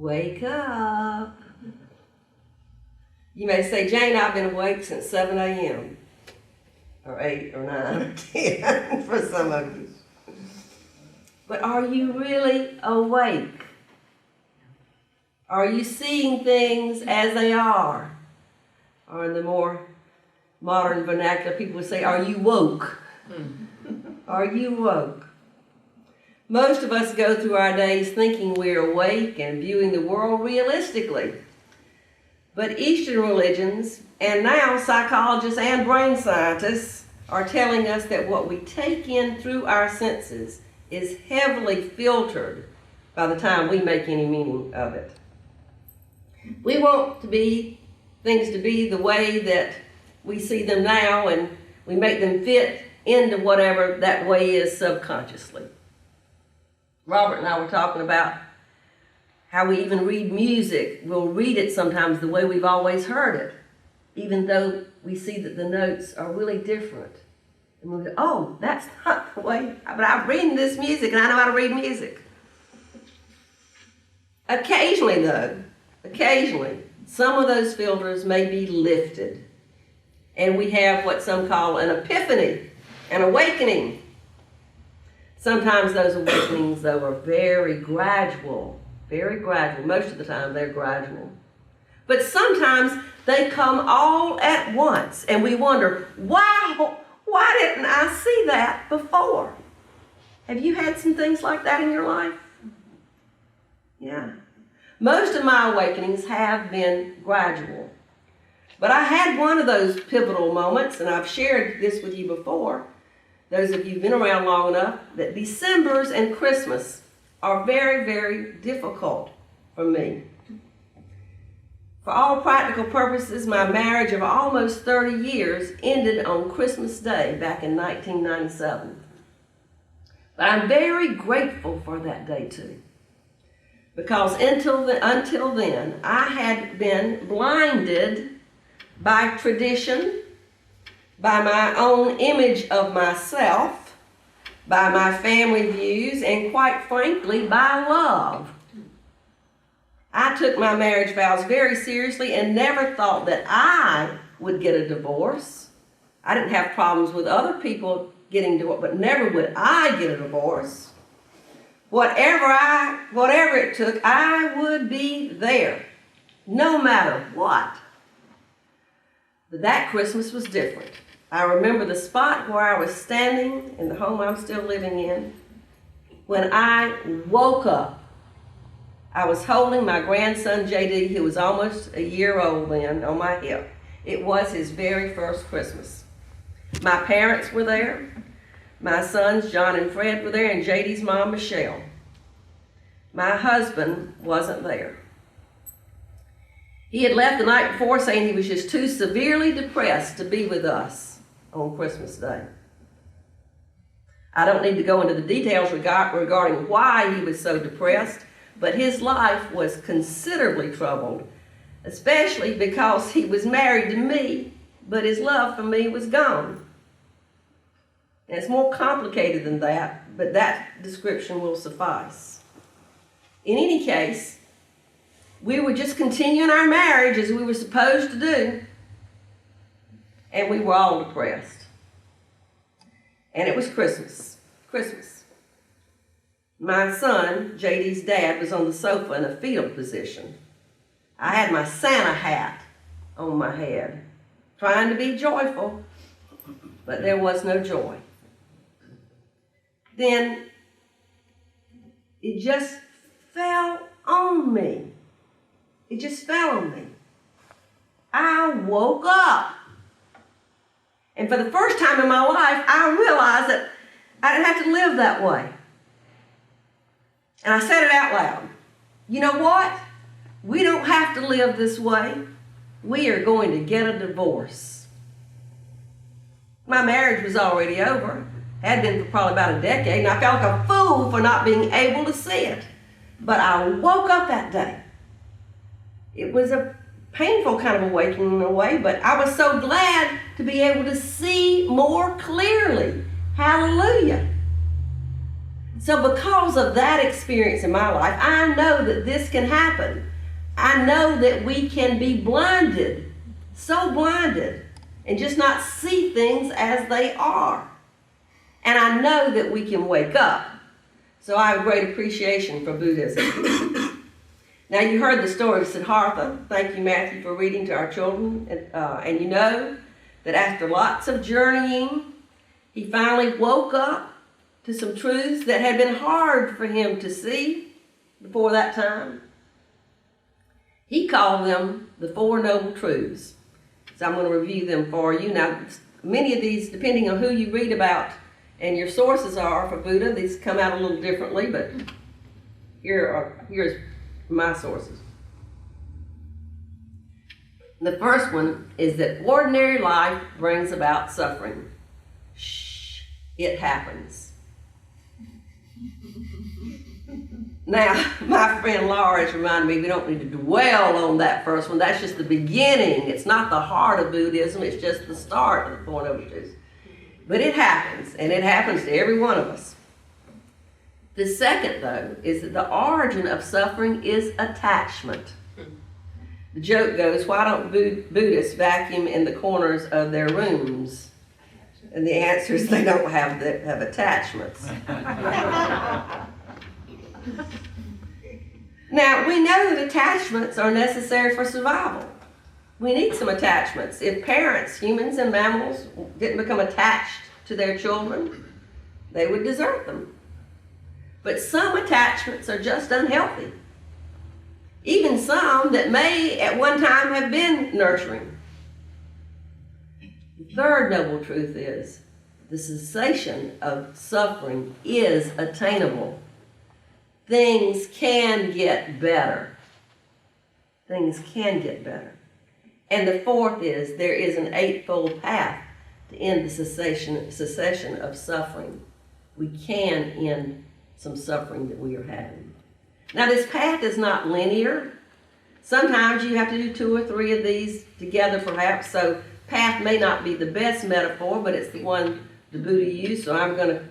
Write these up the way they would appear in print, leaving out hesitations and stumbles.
Wake up. You may say, Jane, I've been awake since 7 a.m. or 8 or 9 or 10 for some of you. But are you really awake? Are you seeing things as they are? Or in the more modern vernacular, people would say, are you woke? Are you woke? Most of us go through our days thinking we're awake and viewing the world realistically. But Eastern religions, and now psychologists and brain scientists, are telling us that what we take in through our senses is heavily filtered by the time we make any meaning of it. We want things to be the way that we see them now, and we make them fit into whatever that way is subconsciously. Robert and I were talking about how we even read music. We'll read it sometimes the way we've always heard it, even though we see that the notes are really different. And we go, oh, that's not the way, but I'm reading this music and I know how to read music. Occasionally, some of those filters may be lifted, and we have what some call an epiphany, an awakening. Sometimes those awakenings, though, are very gradual. Most of the time, they're gradual. But sometimes they come all at once, and we wonder, wow, why didn't I see that before? Have you had some things like that in your life? Yeah. Most of my awakenings have been gradual. But I had one of those pivotal moments, and I've shared this with you before. Those of you who've been around long enough, that Decembers and Christmas are very, very difficult for me. For all practical purposes, my marriage of almost 30 years ended on Christmas Day back in 1997. But I'm very grateful for that day too. Because until then, I had been blinded by tradition, by my own image of myself, by my family views, and quite frankly, by love. I took my marriage vows very seriously and never thought that I would get a divorce. I didn't have problems with other people getting divorced, but never would I get a divorce. Whatever it took, I would be there, no matter what. But that Christmas was different. I remember the spot where I was standing in the home I'm still living in. When I woke up, I was holding my grandson, JD, who was almost a year old then, on my hip. It was his very first Christmas. My parents were there. My sons, John and Fred, were there, and JD's mom, Michelle. My husband wasn't there. He had left the night before saying he was just too severely depressed to be with us on Christmas Day. I don't need to go into the details regarding why he was so depressed, but his life was considerably troubled, especially because he was married to me, but his love for me was gone. And it's more complicated than that, but that description will suffice. In any case, we were just continuing our marriage as we were supposed to do, and we were all depressed. And it was Christmas. My son, JD's dad, was on the sofa in a fetal position. I had my Santa hat on my head, trying to be joyful, but there was no joy. Then it just fell on me. It just fell on me. I woke up. And for the first time in my life, I realized that I didn't have to live that way. And I said it out loud. You know what? We don't have to live this way. We are going to get a divorce. My marriage was already over. Had been for probably about a decade, and I felt like a fool for not being able to see it. But I woke up that day. It was a painful kind of awakening in a way, but I was so glad to be able to see more clearly. Hallelujah. So because of that experience in my life, I know that this can happen. I know that we can be blinded, so blinded, and just not see things as they are. And I know that we can wake up. So I have great appreciation for Buddhism. Now you heard the story of Siddhartha. Thank you, Matthew, for reading to our children. And you know that after lots of journeying, he finally woke up to some truths that had been hard for him to see before that time. He called them the Four Noble Truths. So I'm going to review them for you. Now, many of these, depending on who you read about and your sources are for Buddha, these come out a little differently, but here's my sources. The first one is that ordinary life brings about suffering. Shh, it happens. Now, my friend Laura has reminded me we don't need to dwell on that first one. That's just the beginning. It's not the heart of Buddhism. It's just the start of the Four Noble Truths. But it happens, and it happens to every one of us. The second, though, is that the origin of suffering is attachment. The joke goes, why don't Buddhists vacuum in the corners of their rooms? And the answer is they don't have attachments. Now, we know that attachments are necessary for survival. We need some attachments. If parents, humans and mammals, didn't become attached to their children, they would desert them. But some attachments are just unhealthy. Even some that may at one time have been nurturing. The third noble truth is the cessation of suffering is attainable. Things can get better. Things can get better. And the fourth is there is an eightfold path to end the cessation of suffering. We can end some suffering that we are having. Now this path is not linear. Sometimes you have to do 2 or 3 of these together perhaps, so path may not be the best metaphor, but it's the one the Buddha used, so I'm going to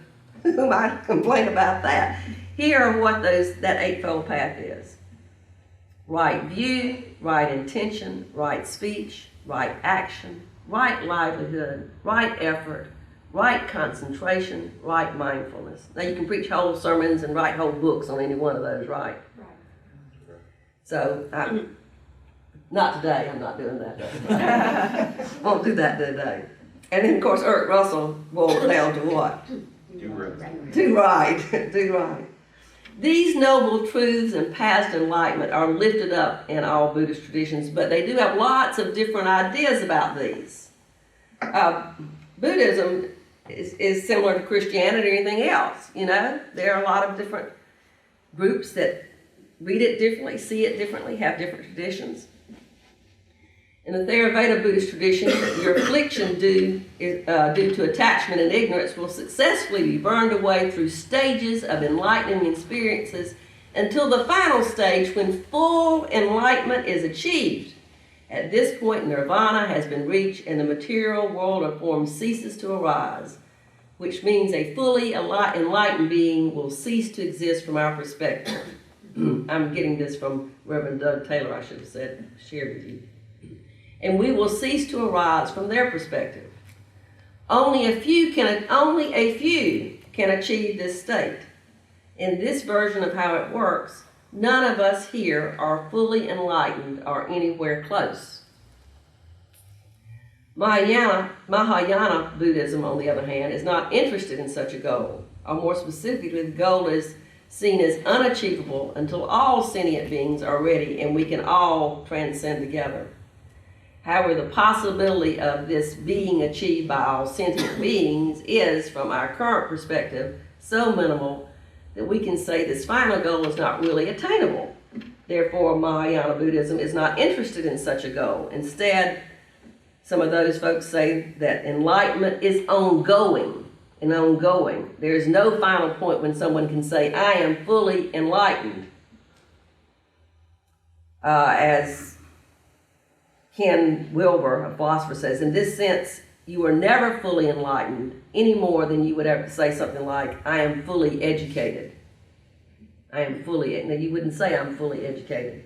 who might complain about that. Here are what that eightfold path is. Right view, right intention, right speech, right action, right livelihood, right effort, right concentration, right mindfulness. Now you can preach whole sermons and write whole books on any one of those, right? So, not today, I'm not doing that. Won't do that today. And then of course Eric Russell boiled it down to what? Do right. These noble truths and past enlightenment are lifted up in all Buddhist traditions, but they do have lots of different ideas about these. Buddhism is similar to Christianity or anything else, you know. There are a lot of different groups that read it differently, see it differently, have different traditions. In the Theravada Buddhist tradition, your affliction due to attachment and ignorance will successfully be burned away through stages of enlightening experiences until the final stage when full enlightenment is achieved. At this point, nirvana has been reached and the material world of form ceases to arise, which means a fully enlightened being will cease to exist from our perspective. I'm getting this from Reverend Doug Taylor, I should have shared with you. And we will cease to arise from their perspective. Only a few can achieve this state. In this version of how it works, none of us here are fully enlightened or anywhere close. Mahayana Buddhism, on the other hand, is not interested in such a goal, or more specifically, the goal is seen as unachievable until all sentient beings are ready and we can all transcend together. However, the possibility of this being achieved by all sentient beings is, from our current perspective, so minimal that we can say this final goal is not really attainable. Therefore, Mahayana Buddhism is not interested in such a goal. Instead, some of those folks say that enlightenment is ongoing and ongoing. There is no final point when someone can say, I am fully enlightened. As Ken Wilber, a philosopher, says, in this sense, you are never fully enlightened any more than you would ever say something like, I am fully educated. I am fully, now you wouldn't say I'm fully educated.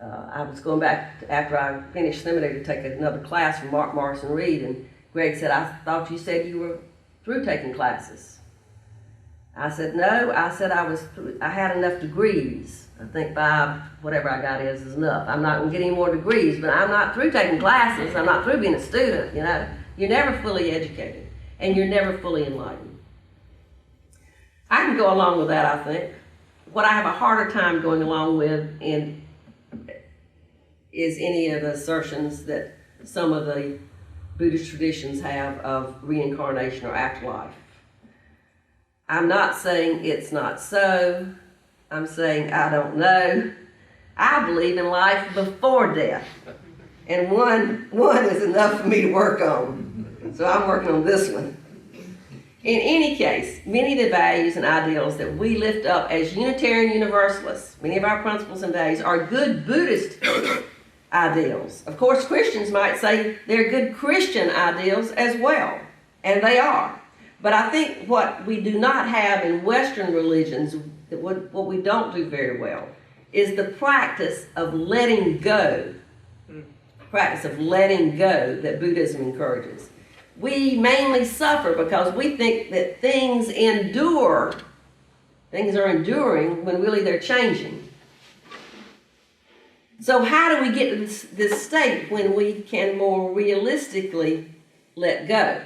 I was going back after I finished seminary to take another class from Mark Morrison Reed, and Greg said, I thought you said you were through taking classes. I said, no, I said I had enough degrees. I think 5, whatever I got is enough. I'm not going to get any more degrees, but I'm not through taking classes. I'm not through being a student, you know. You're never fully educated, and you're never fully enlightened. I can go along with that, I think. What I have a harder time going along with is any of the assertions that some of the Buddhist traditions have of reincarnation or afterlife. I'm not saying it's not so. I'm saying I don't know. I believe in life before death. And one is enough for me to work on. So I'm working on this one. In any case, many of the values and ideals that we lift up as Unitarian Universalists, many of our principles and values, are good Buddhist ideals. Of course, Christians might say they're good Christian ideals as well, and they are. But I think what we do not have in Western religions, what we don't do very well, is the practice of letting go. Practice of letting go that Buddhism encourages. We mainly suffer because we think that things are enduring when really they're changing. So how do we get to this state when we can more realistically let go?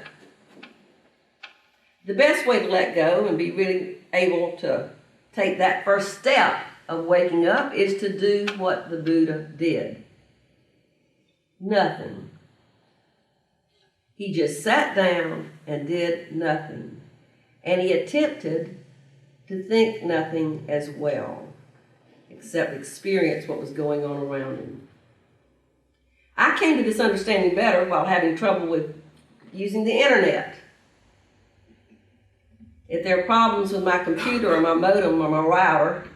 The best way to let go and be really able to take that first step of waking up is to do what the Buddha did. Nothing. He just sat down and did nothing. And he attempted to think nothing as well, except experience what was going on around him. I came to this understanding better while having trouble with using the internet. If there are problems with my computer or my modem or my router,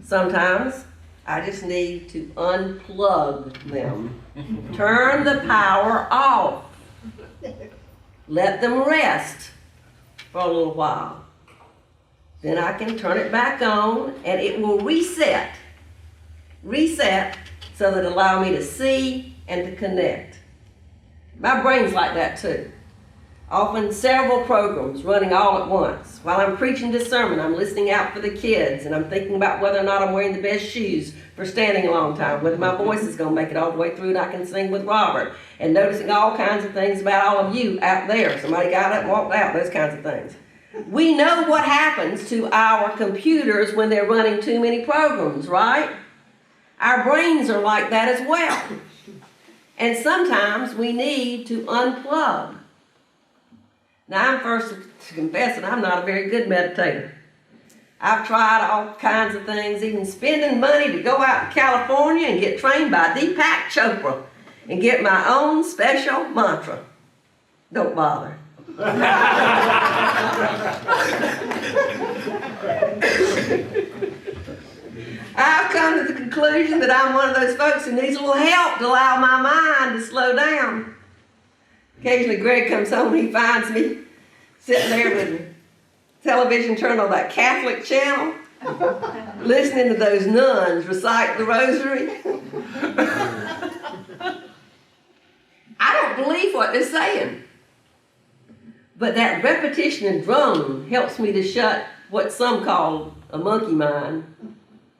sometimes I just need to unplug them. Turn the power off. Let them rest for a little while. Then I can turn it back on and it will reset. Reset so that it'll allow me to see and to connect. My brain's like that too. Often several programs running all at once. While I'm preaching this sermon, I'm listening out for the kids, and I'm thinking about whether or not I'm wearing the best shoes for standing a long time, whether my voice is going to make it all the way through and I can sing with Robert, and noticing all kinds of things about all of you out there. Somebody got up and walked out, those kinds of things. We know what happens to our computers when they're running too many programs, right? Our brains are like that as well. And sometimes we need to unplug. Now, I'm first to confess that I'm not a very good meditator. I've tried all kinds of things, even spending money to go out to California and get trained by Deepak Chopra and get my own special mantra. Don't bother. I've come to the conclusion that I'm one of those folks who needs a little help to allow my mind to slow down. Occasionally Greg comes home and he finds me sitting there with the television turned on that Catholic channel, listening to those nuns recite the rosary. I don't believe what they're saying. But that repetition and drone helps me to shut what some call a monkey mind,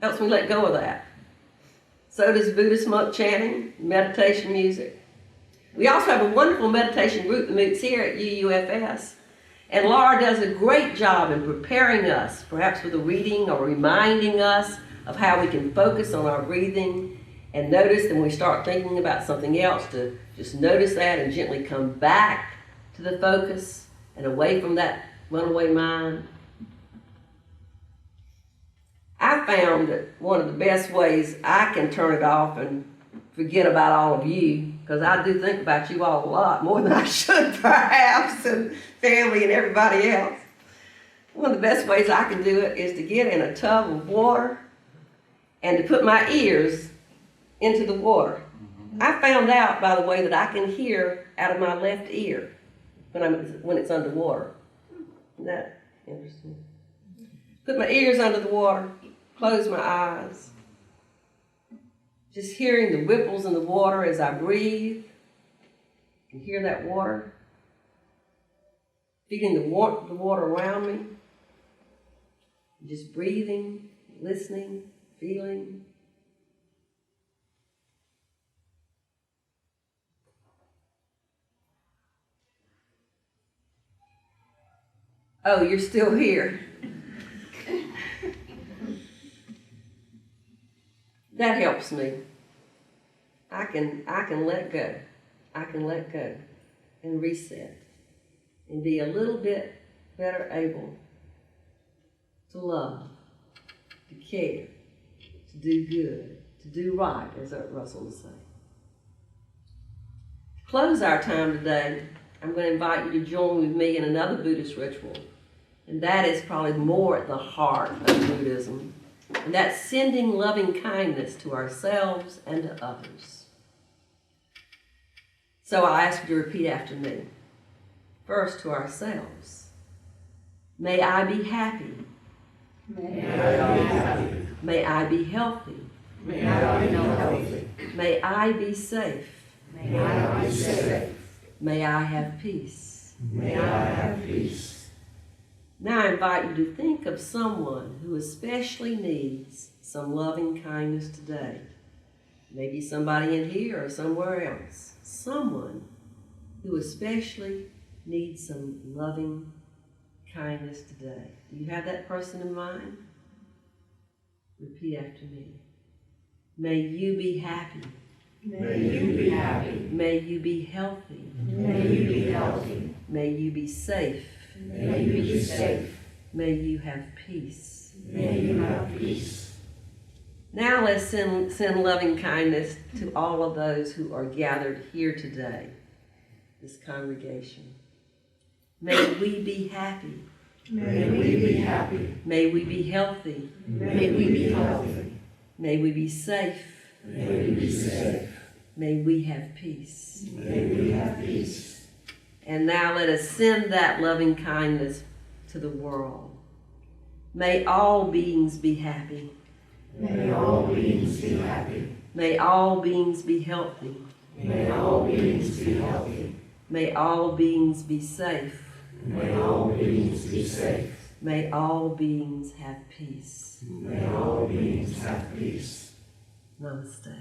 helps me let go of that. So does Buddhist monk chanting, meditation music. We also have a wonderful meditation group that meets here at UUFS. And Laura does a great job in preparing us, perhaps with a reading or reminding us of how we can focus on our breathing and notice that when we start thinking about something else, to just notice that and gently come back to the focus and away from that runaway mind. I found that one of the best ways I can turn it off and forget about all of you, because I do think about you all a lot, more than I should perhaps, and family and everybody else. One of the best ways I can do it is to get in a tub of water and to put my ears into the water. Mm-hmm. I found out, by the way, that I can hear out of my left ear when it's underwater. Isn't that interesting? Put my ears under the water, close my eyes. Just hearing the ripples in the water as I breathe. I can hear that water. Feeling the water around me. Just breathing, listening, feeling. Oh, you're still here. That helps me. I can let go. I can let go and reset and be a little bit better able to love, to care, to do good, to do right, as Russell would say. To close our time today, I'm going to invite you to join with me in another Buddhist ritual, and that is probably more at the heart of Buddhism, and that's sending loving kindness to ourselves and to others. So I ask you to repeat after me. First, to ourselves. May I be happy. May I be happy. May I be healthy. May I be healthy. May I be safe. May I be safe. May I have peace. May I have peace. Now I invite you to think of someone who especially needs some loving kindness today. Maybe somebody in here or somewhere else. Someone who especially needs some loving kindness today. Do you have that person in mind? Repeat after me. May you be happy. May you be happy. May you be healthy. May you be healthy. May you be safe. May you be safe. May you have peace. May you have peace. Now let's send loving kindness to all of those who are gathered here today, this congregation. May we be happy. May we be happy. May we be healthy. May we be healthy. May we be safe. May we be safe. May we have peace. May we have peace. And now let us send that loving kindness to the world. May all beings be happy. May all beings be happy. May all beings be healthy. May all beings be healthy. May all beings be safe. May all beings be safe. May all beings have peace. May all beings have peace. Namaste.